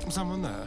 Someone there?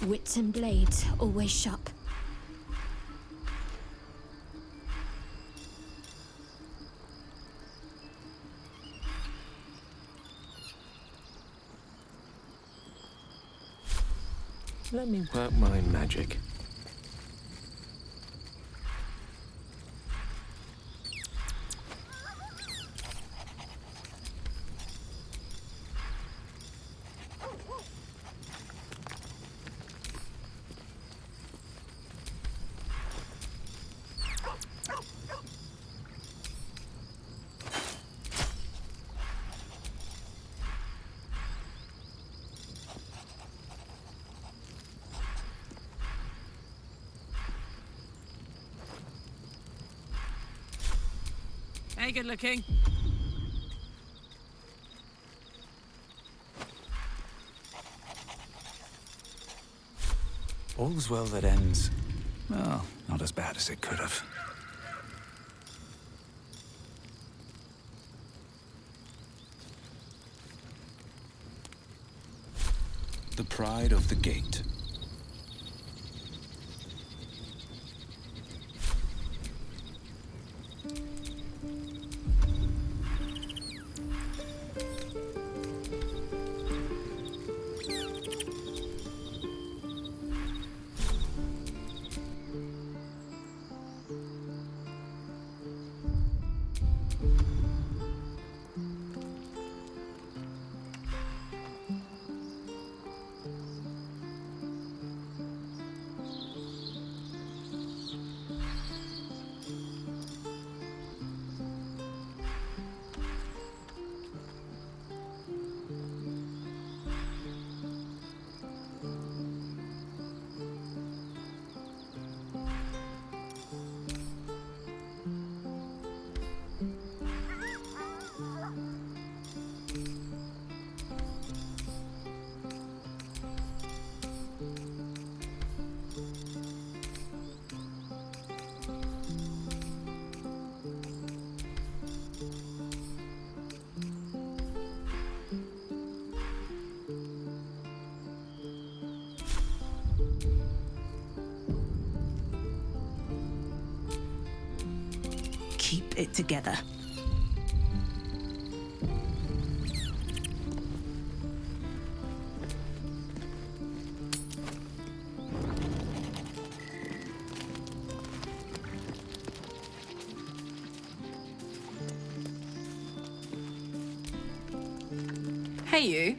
Wits and blades, always sharp. Let me work my magic. Hey, good looking. All's well that ends. Well, not as bad as it could have. The pride of the gate. Keep it together. Hey, you.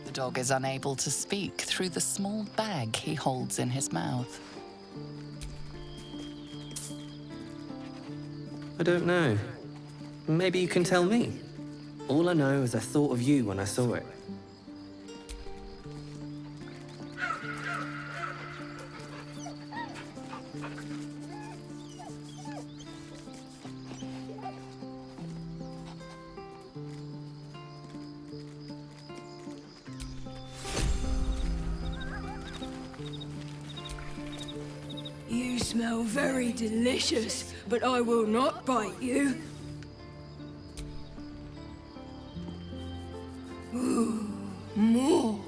The dog is unable to speak through the small bag he holds in his mouth. I don't know. Maybe you can tell me. All I know is I thought of you when I saw it. You smell very delicious, but I will not bite you. Ooh, more.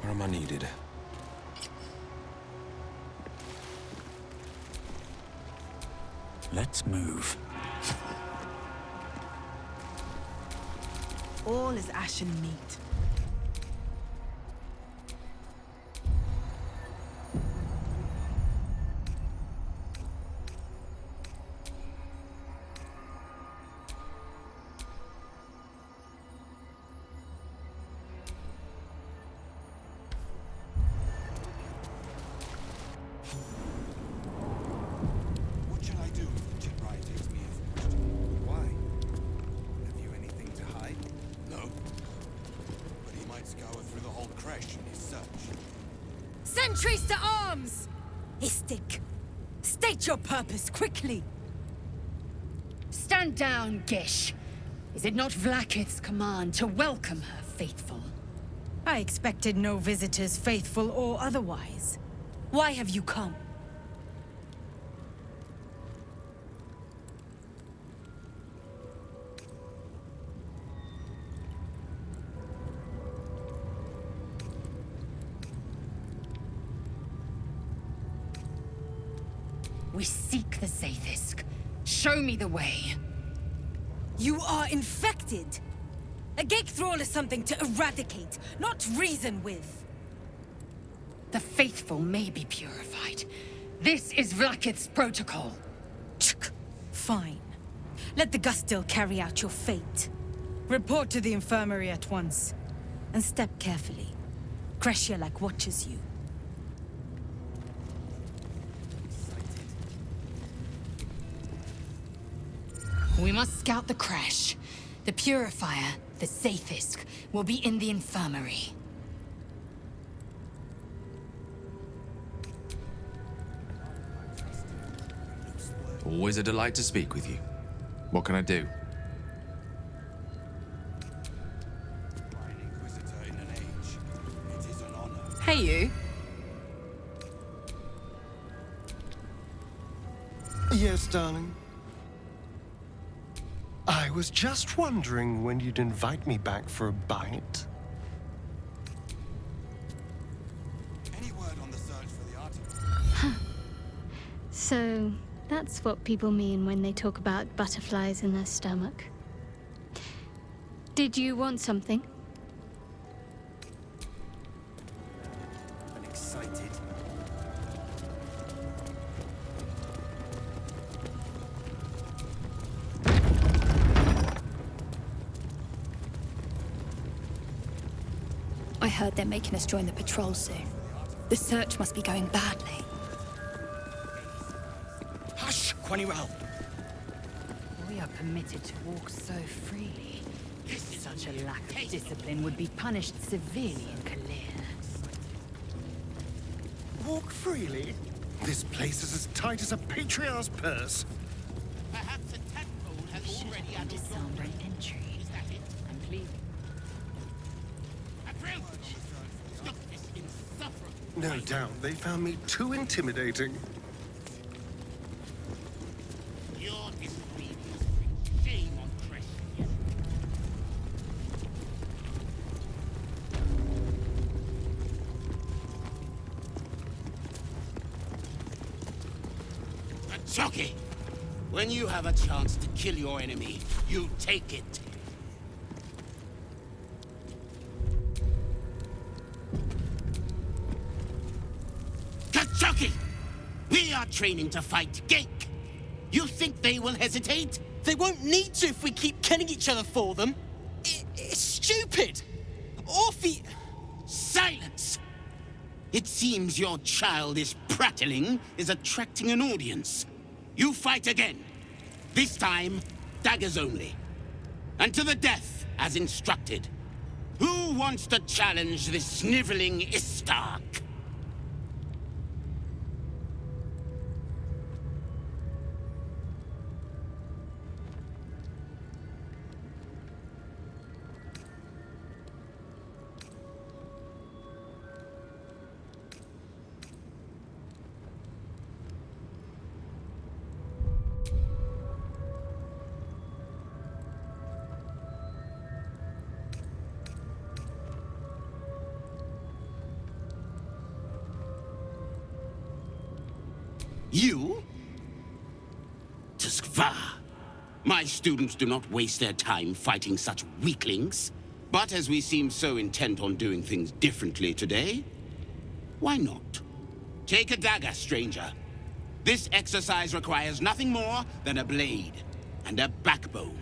Where am I needed? Let's move. All is ashen meat. Let's go through the whole crash in his search. Sentries to arms! Istik, state your purpose quickly. Stand down, Gish. Is it not Vlaakith's command to welcome her faithful? I expected no visitors, faithful or otherwise. Why have you come? We seek the Zaithisk. Show me the way. You are infected. A gate thrall is something to eradicate, not reason with. The faithful may be purified. This is Vlaakith's protocol. Fine. Let the Gustil carry out your fate. Report to the infirmary at once. And step carefully. Kresialak watches you. We must scout the crash. The purifier, the Zaithisk, will be in the infirmary. Always a delight to speak with you. What can I do? Inquisitor in an age. It is an honor. Hey, you. Yes, darling. I was just wondering when you'd invite me back for a bite. Any word on the search for the artifact? So, that's what people mean when they talk about butterflies in their stomach. Did you want something? I'm excited. I heard they're making us join the patrol soon. The search must be going badly. Hush, Quaniral! We are permitted to walk so freely. Such a lack of discipline would be punished severely in Kalir. Walk freely? This place is as tight as a patriarch's purse. Perhaps a tadpole has already Should disarmed an entry. Is that it? I'm pleased. Approach! Stop this insufferable. No doubt they found me too intimidating. Your disobedience brings shame on Cressy. Jockey! When you have a chance to kill your enemy, you take it. Kachoki! We are training to fight Gake. You think they will hesitate? They won't need to if we keep killing each other for them. It's stupid. Orphe... Silence! It seems your childish prattling is attracting an audience. You fight again. This time, daggers only. And to the death, as instructed. Who wants to challenge this sniveling Istark? You? Tuskva. My students do not waste their time fighting such weaklings. But as we seem so intent on doing things differently today, why not? Take a dagger, stranger. This exercise requires nothing more than a blade and a backbone.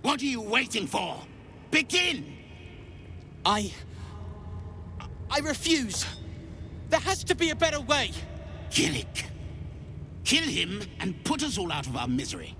What are you waiting for? Begin! I refuse. There has to be a better way. Gillick. Kill him and put us all out of our misery.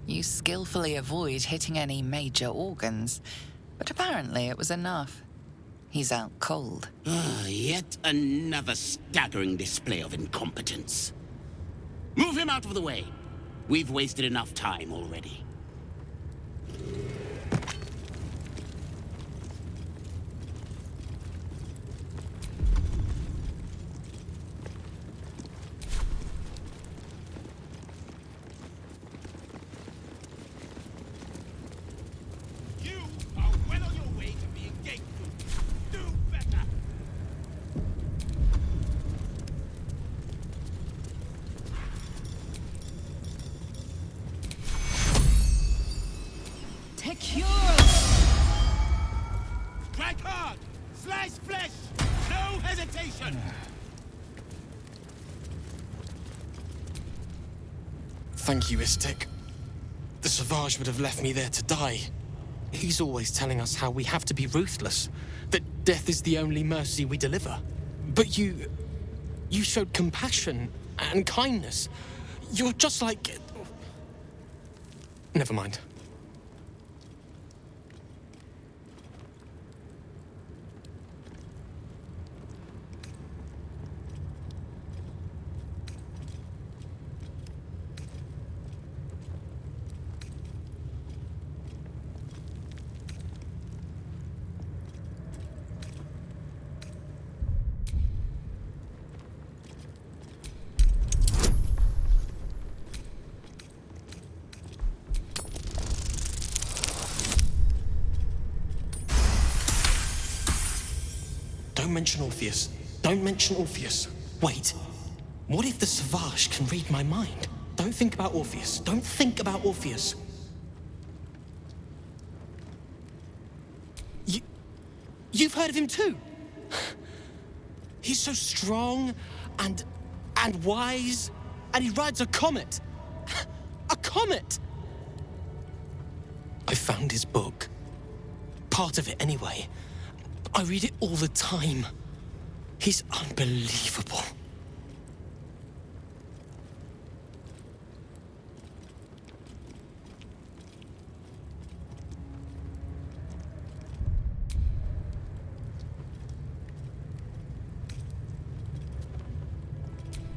You skillfully avoid hitting any major organs, but apparently it was enough. He's out cold. Yet another staggering display of incompetence. Move him out of the way. We've wasted enough time already. Strike hard! Slice flesh! No hesitation! Thank you, Istik. The Sauvage would have left me there to die. He's always telling us how we have to be ruthless, that death is the only mercy we deliver. But you showed compassion and kindness. You're just like... Never mind. Don't mention Orpheus. Don't mention Orpheus. Wait. What if the Sauvage can read my mind? Don't think about Orpheus. Don't think about Orpheus. You've heard of him too? He's so strong and wise, and he rides a comet. A comet! I found his book. Part of it anyway. I read it all the time. He's unbelievable.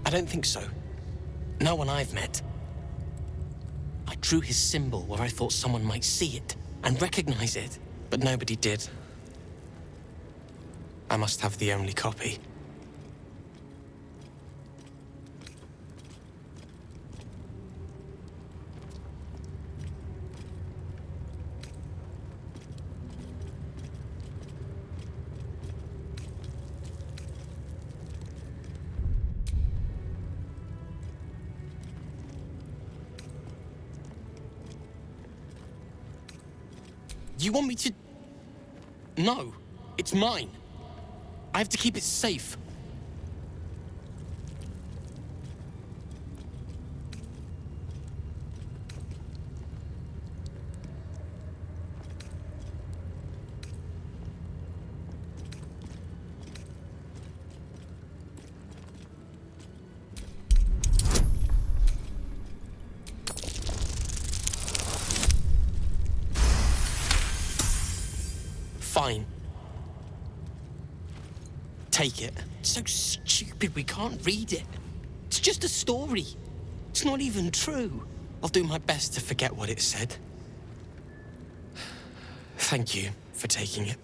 I don't think so. No one I've met. I drew his symbol where I thought someone might see it and recognize it, but nobody did. I must have the only copy. You want me to... No, it's mine. I have to keep it safe. Fine. Take it. It's so stupid we can't read it. It's just a story. It's not even true. I'll do my best to forget what it said. Thank you for taking it.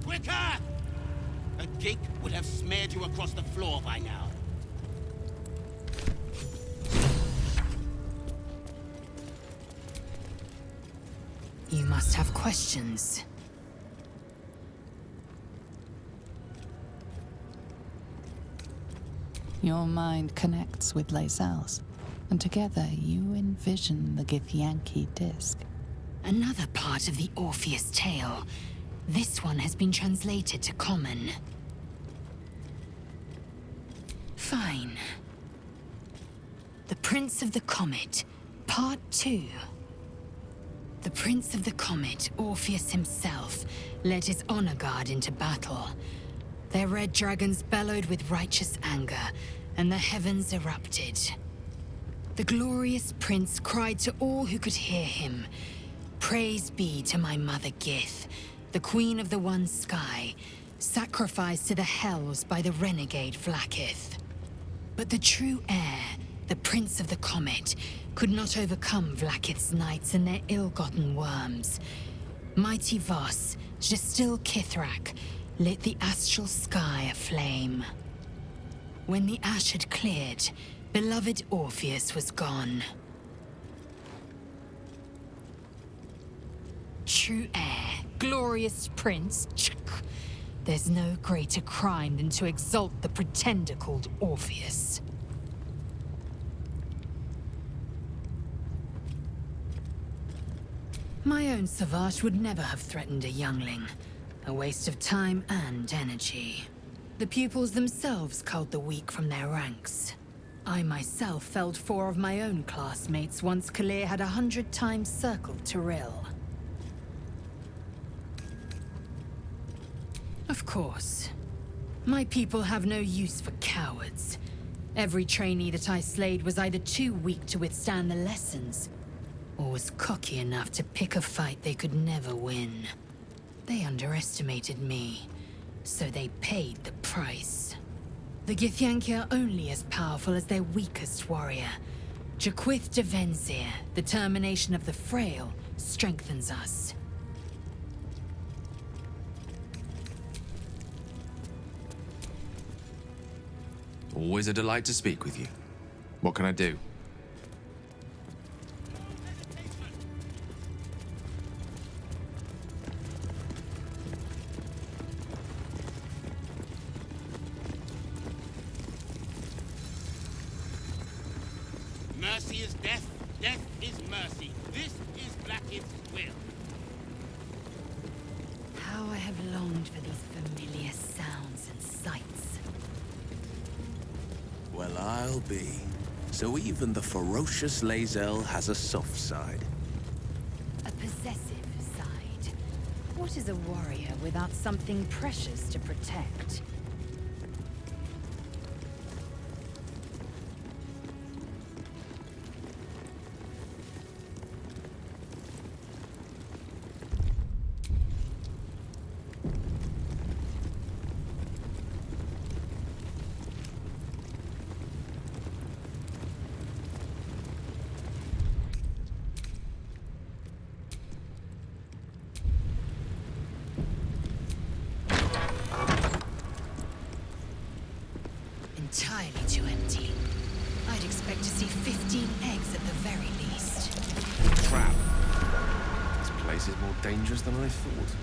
Quicker! A gate would have smeared you across the floor by now. You must have questions. Your mind connects with Lae'zel's, and together you envision the Githyanki disc. Another part of the Orpheus tale. This one has been translated to Common. Fine. The Prince of the Comet, Part 2. The Prince of the Comet, Orpheus himself, led his honor guard into battle. Their red dragons bellowed with righteous anger, and the heavens erupted. The glorious prince cried to all who could hear him, "Praise be to my mother Gith, the queen of the one sky, sacrificed to the hells by the renegade Vlaakith." But the true heir, the Prince of the Comet, could not overcome Vlaakith's knights and their ill-gotten worms. Mighty Voss, Gestil Kithrak, lit the astral sky aflame. When the ash had cleared, beloved Orpheus was gone. True heir, glorious prince, there's no greater crime than to exalt the pretender called Orpheus. My own Savage would never have threatened a youngling. A waste of time and energy. The pupils themselves culled the weak from their ranks. I myself felled 4 of my own classmates once Kalir had 100 times circled Tyrell. Of course. My people have no use for cowards. Every trainee that I slayed was either too weak to withstand the lessons, or was cocky enough to pick a fight they could never win. They underestimated me, so they paid the price. The Githyanki are only as powerful as their weakest warrior. Jaquith de Venzir, the termination of the frail, strengthens us. Always a delight to speak with you. What can I do? Mercy is death, death is mercy. This is Vlaakith's will. How I have longed for these familiar sounds and sights. Well, I'll be. So even the ferocious Lae'zel has a soft side. A possessive side. What is a warrior without something precious to protect? Entirely too empty. I'd expect to see 15 eggs at the very least. Trap. This place is more dangerous than I thought.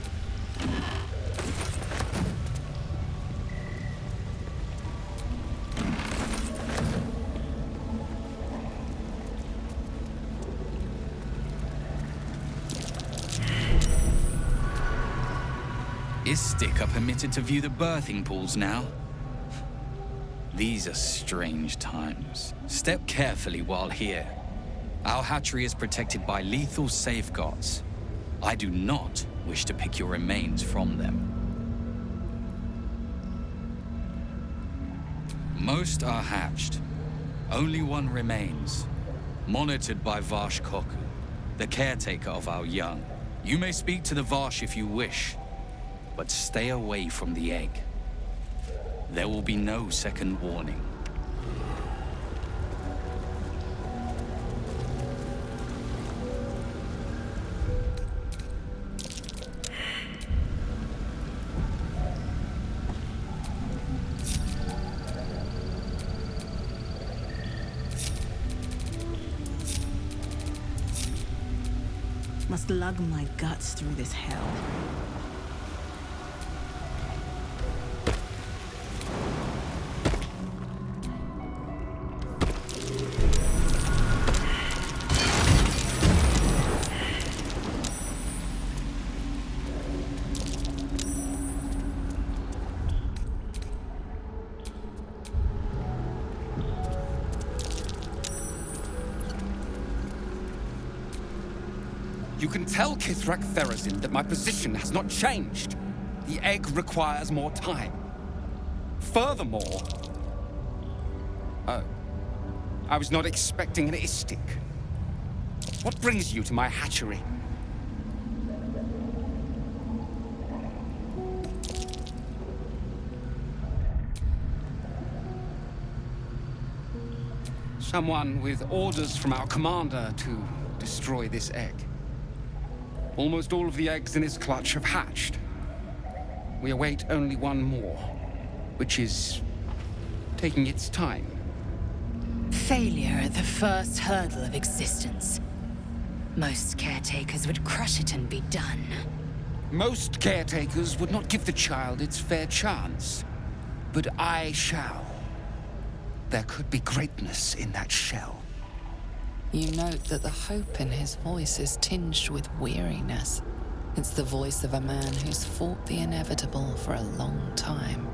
Istik are permitted to view the birthing pools now. These are strange times. Step carefully while here. Our hatchery is protected by lethal safeguards. I do not wish to pick your remains from them. Most are hatched. Only one remains. Monitored by Varsh Koku, the caretaker of our young. You may speak to the Varsh if you wish. but stay away from the egg. There will be no second warning. Must lug my guts through this hell. You can tell Kithrak Therazin that my position has not changed. The egg requires more time. Furthermore... Oh. I was not expecting an Istik. What brings you to my hatchery? Someone with orders from our commander to destroy this egg. Almost all of the eggs in its clutch have hatched. We await only one more, which is taking its time. Failure at the first hurdle of existence. Most caretakers would crush it and be done. Most caretakers would not give the child its fair chance. But I shall. There could be greatness in that shell. You note that the hope in his voice is tinged with weariness. It's the voice of a man who's fought the inevitable for a long time.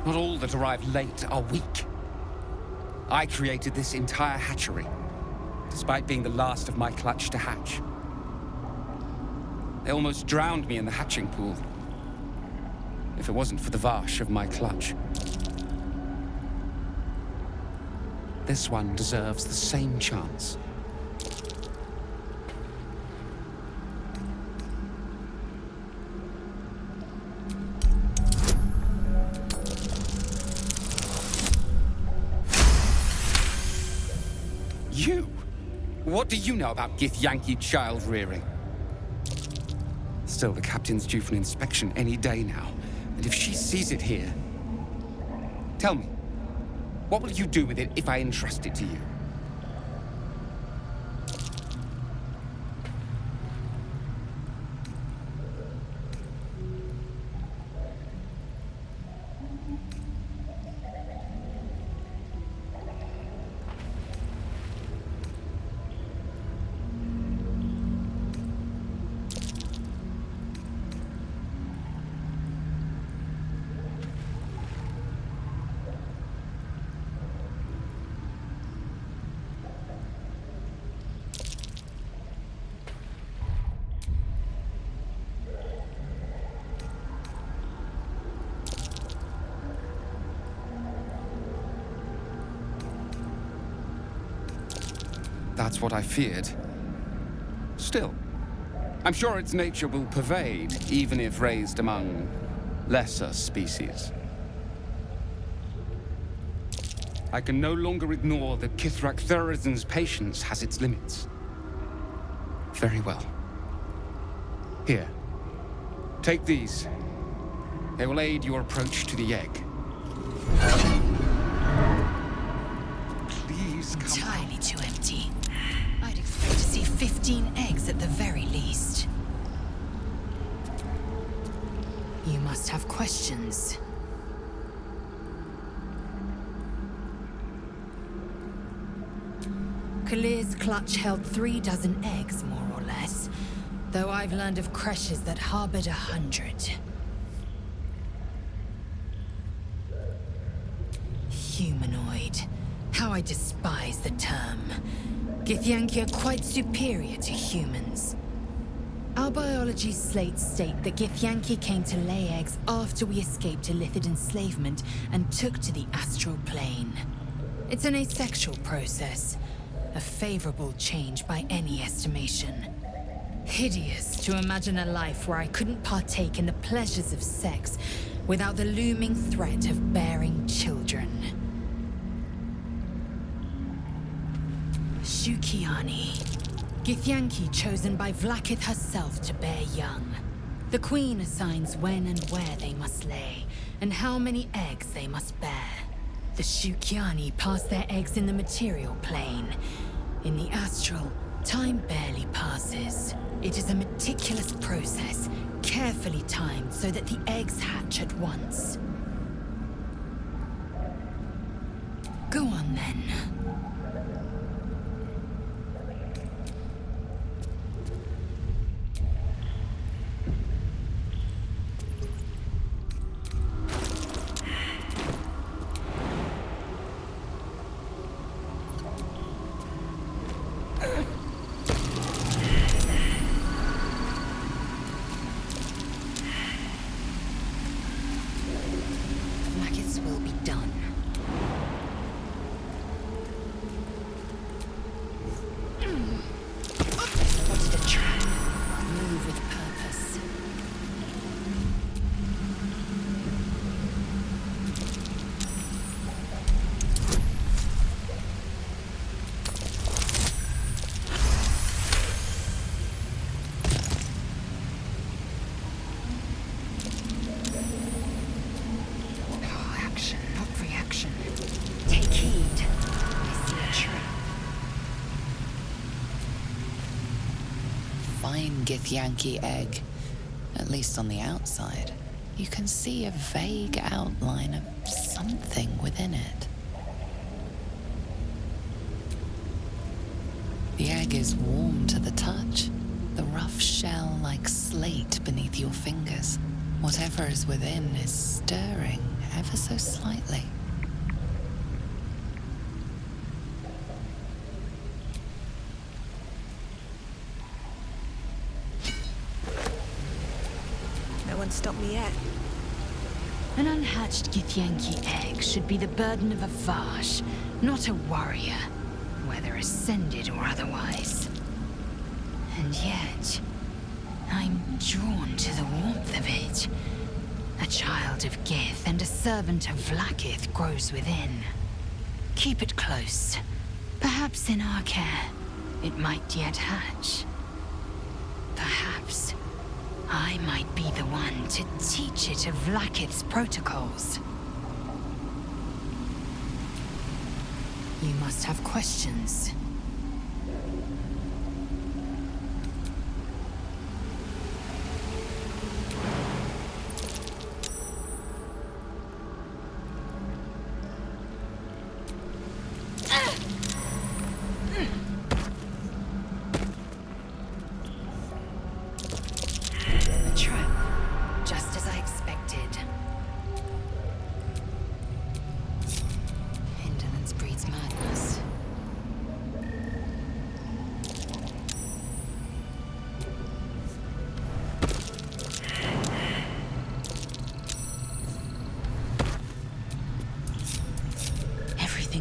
Not all that arrive late are weak. I created this entire hatchery, despite being the last of my clutch to hatch. They almost drowned me in the hatching pool, if it wasn't for the Varsh of my clutch. This one deserves the same chance. You? What do you know about Githyanki child rearing? Still, the captain's due for an inspection any day now. And if she sees it here... Tell me, what will you do with it if I entrust it to you? That's what I feared. Still, I'm sure its nature will pervade, even if raised among lesser species. I can no longer ignore that Kithrak Therazin's patience has its limits. Very well. Here. Take these. They will aid your approach to the egg. Please come. Entirely too empty. I'd expect to see 15 eggs at the very least. You must have questions. Kalir's clutch held 3 dozen eggs, more or less. Though I've learned of creches that harbored 100. Humanoid. How I despise the term. Githyanki are quite superior to humans. Our biology slates state that Githyanki came to lay eggs after we escaped Illithid enslavement and took to the astral plane. It's an asexual process, a favorable change by any estimation. Hideous to imagine a life where I couldn't partake in the pleasures of sex without the looming threat of bearing children. Shukiani. Githyanki chosen by Vlaakith herself to bear young. The Queen assigns when and where they must lay, and how many eggs they must bear. The Shukiani pass their eggs in the material plane. In the astral, time barely passes. It is a meticulous process, carefully timed so that the eggs hatch at once. Go on then. Githyanki egg. At least on the outside, you can see a vague outline of something within it. The egg is warm to the touch, the rough shell like slate beneath your fingers. Whatever is within is stirring ever so slightly. Stop me yet. An unhatched Githyanki egg should be the burden of a Vash, not a warrior, whether ascended or otherwise. And yet, I'm drawn to the warmth of it. A child of Gith and a servant of Vlaakith grows within. Keep it close. Perhaps in our care, it might yet hatch. Perhaps I might be the one to teach it of Vlaakith's protocols. You must have questions.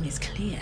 Is clear.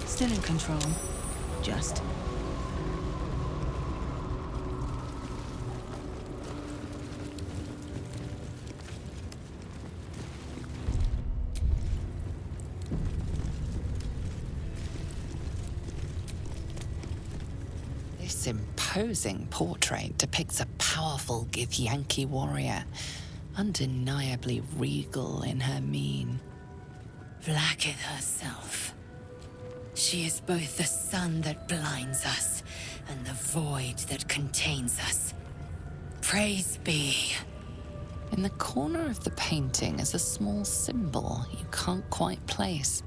Still in control. Just. This imposing portrait depicts a powerful Githyanki warrior, undeniably regal in her mien. Vlaakith herself. She is both the sun that blinds us and the void that contains us. Praise be. In the corner of the painting is a small symbol you can't quite place.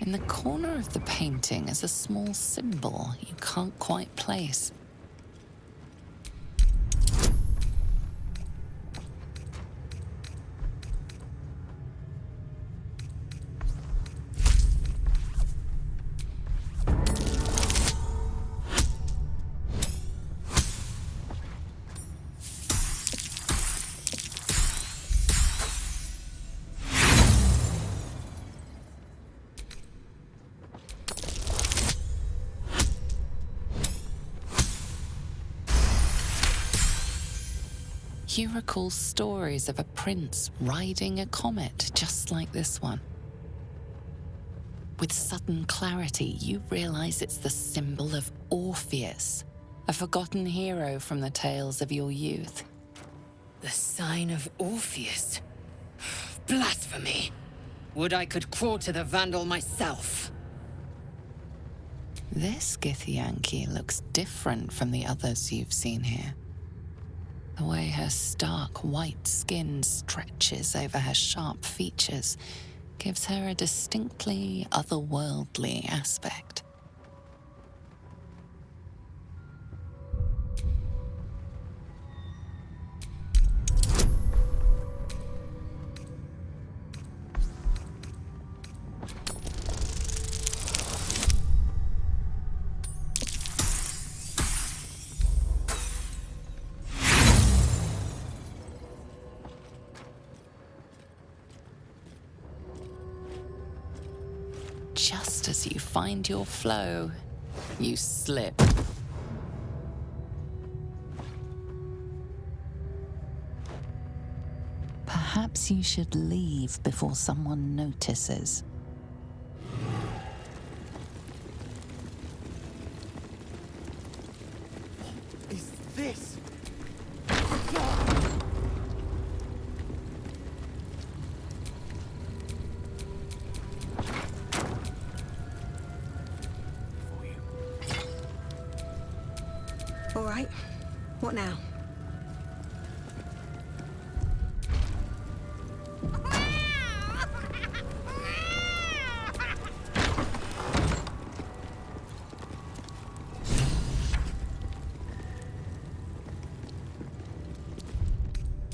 In the corner of the painting is a small symbol you can't quite place. You recall stories of a prince riding a comet just like this one. With sudden clarity, you realize it's the symbol of Orpheus, a forgotten hero from the tales of your youth. The sign of Orpheus? Blasphemy! Would I could quarter the Vandal myself! This Githyanki looks different from the others you've seen here. The way her stark white skin stretches over her sharp features gives her a distinctly otherworldly aspect. Just as you find your flow, you slip. Perhaps you should leave before someone notices. Is this? All right. What now?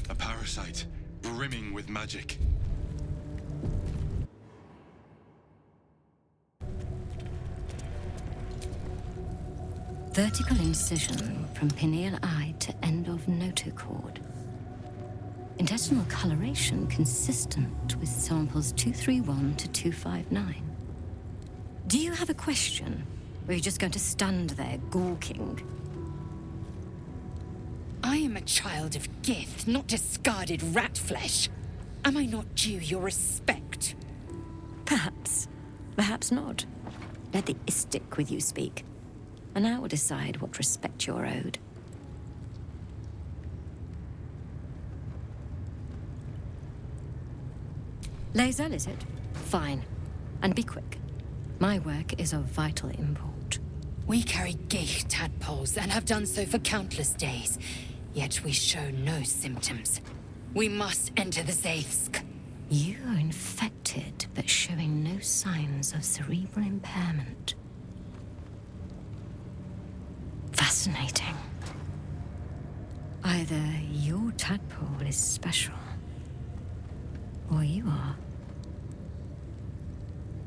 A parasite, brimming with magic. Vertical incision from pineal eye to end of notochord. Intestinal coloration consistent with samples 231 to 259. Do you have a question? Or are you just going to stand there gawking? I am a child of Gith, not discarded rat flesh. Am I not due your respect? Perhaps. Perhaps not. Let the Istik with you speak, and I will decide what respect you're owed. Lae'zel, is it? Fine. And be quick. My work is of vital import. We carry Geich tadpoles and have done so for countless days, yet we show no symptoms. We must enter the Zaithsk. You are infected, but showing no signs of cerebral impairment. Fascinating. Either your tadpole is special, or you are.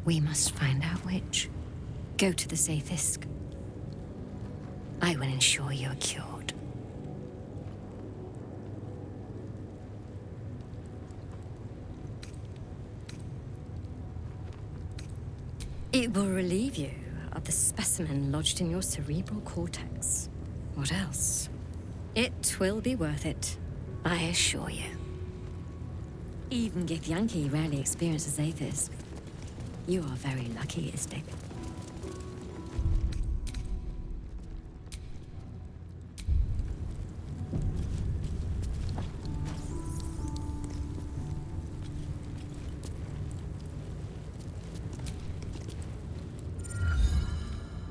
We must find out which. Go to the Zaithisk. I will ensure you're cured. It will relieve you of the specimen lodged in your cerebral cortex. What else? It will be worth it, I assure you. Even Githyanki rarely experiences Zaithis. You are very lucky, Istik.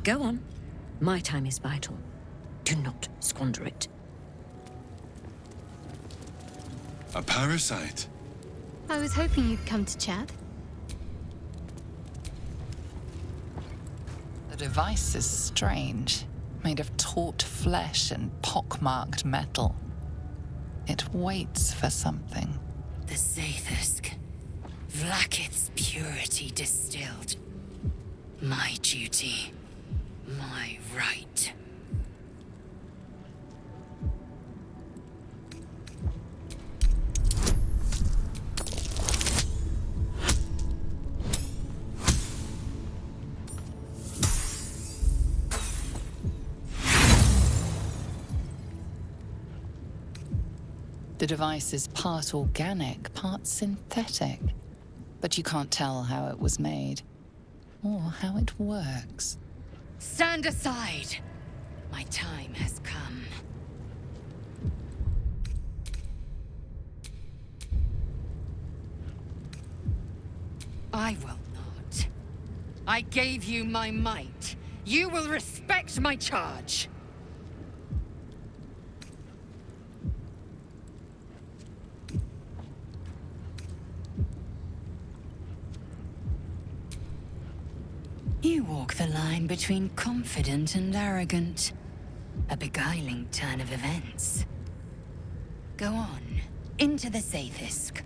Go on. My time is vital. Do not squander it. A parasite? I was hoping you'd come to chat. The device is strange, made of taut flesh and pockmarked metal. It waits for something. The Zaithisk. Vlaakith's purity distilled. My duty. My right. The device is part organic, part synthetic. But you can't tell how it was made, or how it works. Stand aside! My time has come. I will not. I gave you my might. You will respect my charge. You walk the line between confident and arrogant. A beguiling turn of events. Go on, into the Zaithisk.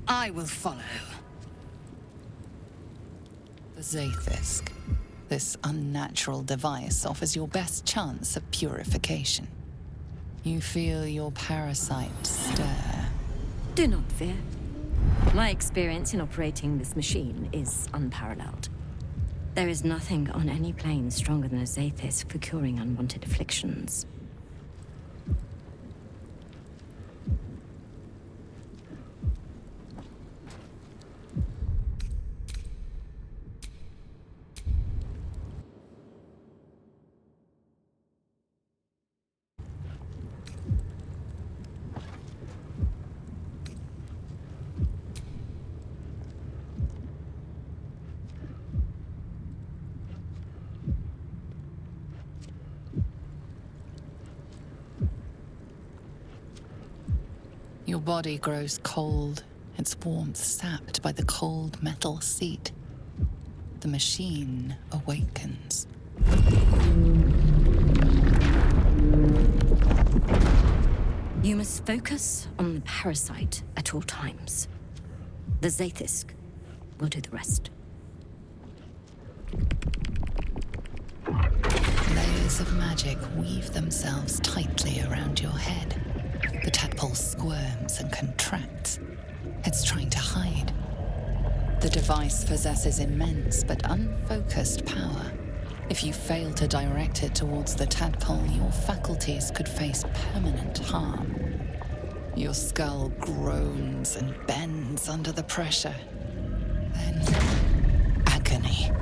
I will follow. The Zaithisk. This unnatural device offers your best chance of purification. You feel your parasite stir. Do not fear. My experience in operating this machine is unparalleled. There is nothing on any plane stronger than a Zaithis for curing unwanted afflictions. Your body grows cold, its warmth sapped by the cold metal seat. The machine awakens. You must focus on the parasite at all times. The Zaithisk will do the rest. Layers of magic weave themselves tightly around your head. The tadpole squirms and contracts. It's trying to hide. The device possesses immense but unfocused power. If you fail to direct it towards the tadpole, your faculties could face permanent harm. Your skull groans and bends under the pressure. Then, agony.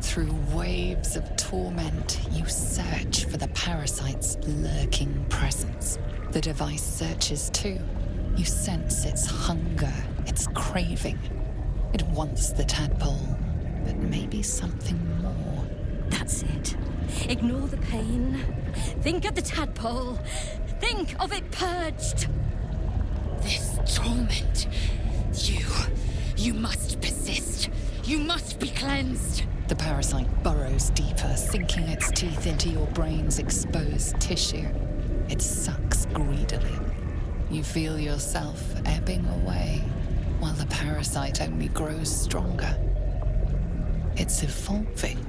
Through waves waves of torment, you search for the parasite's lurking presence. The device searches too. You sense its hunger, its craving. It wants the tadpole, but maybe something more. That's it. Ignore the pain. Think of the tadpole. Think of it purged. This torment. You must persist. You must be cleansed. The parasite burrows deeper, sinking its teeth into your brain's exposed tissue. It sucks greedily. You feel yourself ebbing away, while the parasite only grows stronger. It's evolving.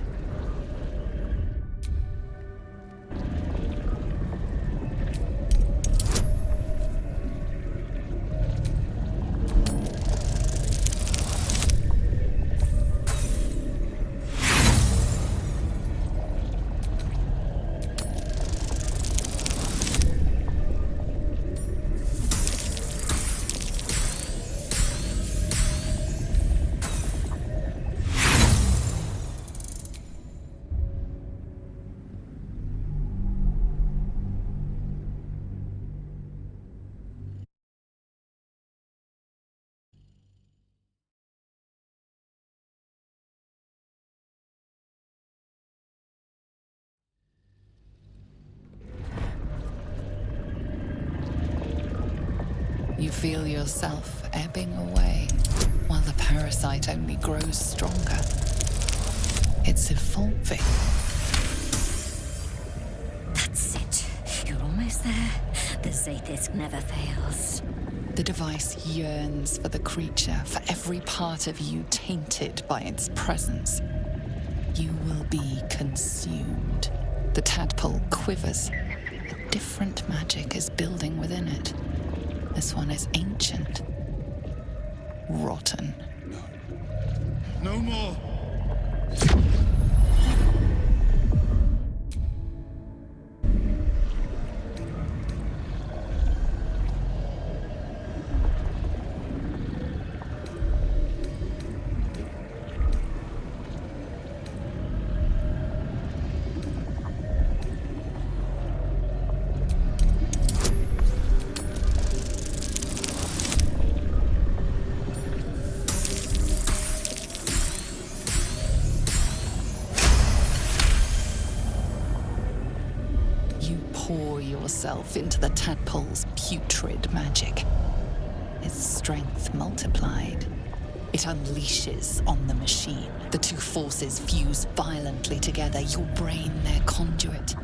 You feel yourself ebbing away, while the parasite only grows stronger. It's evolving. That's it. You're almost there. The Zaithis never fails. The device yearns for the creature, for every part of you tainted by its presence. You will be consumed. The tadpole quivers. A different magic is building within it. This one is ancient. Rotten. No more! Pour yourself into the tadpole's putrid magic. Its strength multiplied. It unleashes on the machine. The two forces fuse violently together, your brain their conduit.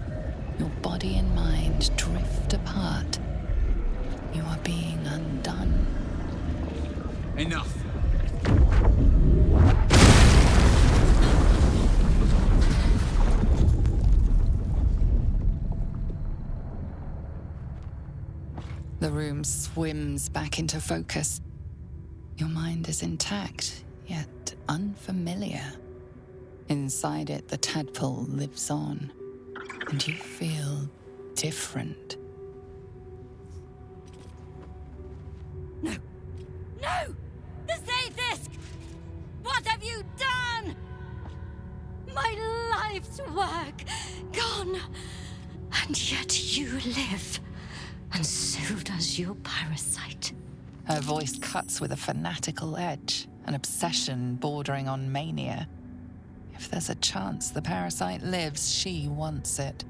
Your body and mind drift apart. You are being undone. Enough. The room swims back into focus. Your mind is intact, yet unfamiliar. Inside it, the tadpole lives on, and you feel different. No! No! The Zaithis! What have you done? My life's work gone, and yet you live. And so does your parasite. Her voice cuts with a fanatical edge, an obsession bordering on mania. If there's a chance the parasite lives, she wants it.